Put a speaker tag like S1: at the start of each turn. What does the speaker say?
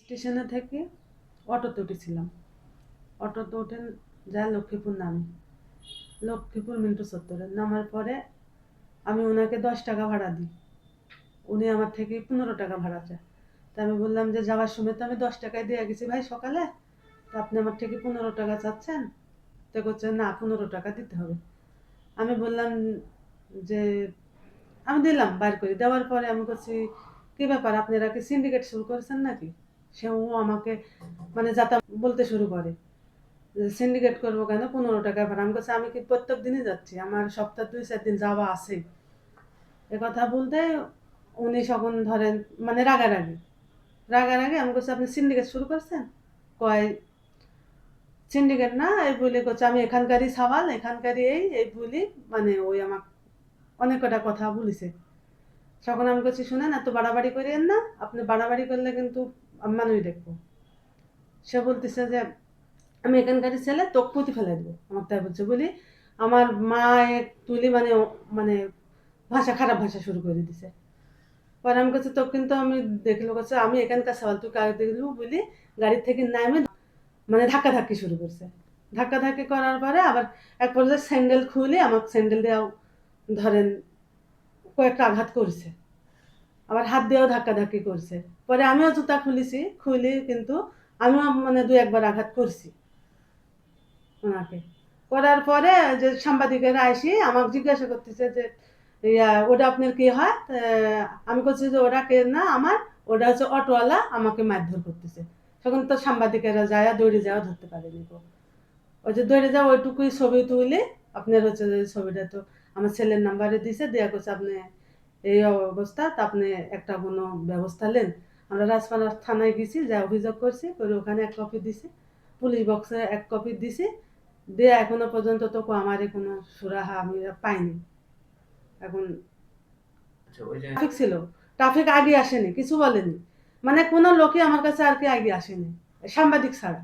S1: স্টেশনে থেকে অটোতে উঠেছিলাম। অটোতে উঠে যা লক্ষ্মীপুর নামি, লক্ষ্মীপুর মিন্টু চত্বরে নামার পরে আমি ওনাকে 10 টাকা ভাড়া দিই। উনি আমার থেকে 15 টাকা ভাড়া চায়। তা আমি বললাম যে যাওয়ার সময় তো আমি 10 টাকায় দিয়ে গেছি ভাই সকালে, তা আপনি আমার থেকে 15 টাকা চাচ্ছেন। তো করছে না, 15 টাকা দিতে হবে। আমি বললাম যে আমি দিলাম, বাইর করে দেওয়ার পরে আমি বলছি কি ব্যাপার, আপনারা কি সিন্ডিকেট শুরু করেছেন নাকি? সেও আমাকে মানে যাতা বলতে শুরু করে, সিন্ডিকেট করবো কেন, 15 টাকা ভাড়া। আমি বলছি আমি কি প্রত্যেক দিনই যাচ্ছি, আমার সপ্তাহে 2-4 দিন যাওয়া আছে। এ কথা বলতে উনি তখন ধরেন মানে রাগারাগি আমি বলছি আপনি সিন্ডিকেট শুরু করছেন। কয় সিন্ডিকেট না, এই বলে করছে আমি এখানকারই সাওয়াল, এখানকারই এই বলি, মানে ওই আমার অনেক কটা কথা বলেছে। তখন আমি বলছি শুনেন, এত বাড়াবাড়ি করেন না, আপনি বাড়াবাড়ি করলে কিন্তু আমি মানুষ দেখবো। সে বলতেছে যে আমি এখানকারই ছেলে, তোকে পুঁতি ফেলে দেবো। আমার তাই বলছে বলি আমার মা তুলি মানে মানে খারাপ ভাষা শুরু করে দিছে। পরে আমি কাছে তো কিন্তু আমি দেখলো কাছে আমি এখানকার সওয়াল, তুই কার দেখলু বলি গাড়ি থেকে নামে মানে ধাক্কাধাক্কি শুরু করছে। ধাক্কাধাক্কি করার পরে আবার এক পর্যায়ে স্যান্ডেল খুলে আমাকে স্যান্ডেল দেওয়া ধরেন কয়েকটা আঘাত করছে, আবার হাত দিয়েও ধাক্কাধাক্কি করছে। পরে আমিও জুতা খুলি কিন্তু আমিও মানে 2-1 বার আঘাত করছি ওনাকে। করার পরে যে সাংবাদিকেরা এসে আমাকে জিজ্ঞাসা করতেছে যে ওটা আপনার কি হয়। আমি বলছি যে ওরা কে না আমার, ওটা হচ্ছে অটোওয়ালা, আমাকে মারধর করতেছে। তখন তো সাংবাদিকেরা যায় দৌড়ে যাওয়া ধরতে পারেনি। ওই যে দৌড়ে যাওয়া ওইটুকুই ছবি তুলে আপনার হচ্ছে যে ছবিটা তো আমার ছেলের নাম্বারে দিছে, দেয়া করছে আপনি এই অবস্থা, তা আপনি একটা কোনো ব্যবস্থা নেন। আমরা রাজপাড়া থানায় গেছি, যা অভিযোগ করছি করে ওখানে 1 কপি দিছি, পুলিশ বক্সে 1 কপি দিছি, দিয়ে এখনো পর্যন্ত তো আমারে কোনো সুরাহা আমি পাইনি। এখন ট্রাফিক ছিল, ট্রাফিক আগে আসেনি, কিছু বলেনি, মানে কোনো লোকই আমার কাছে আর কি আগে আসেনি সাংবাদিক ছাড়া।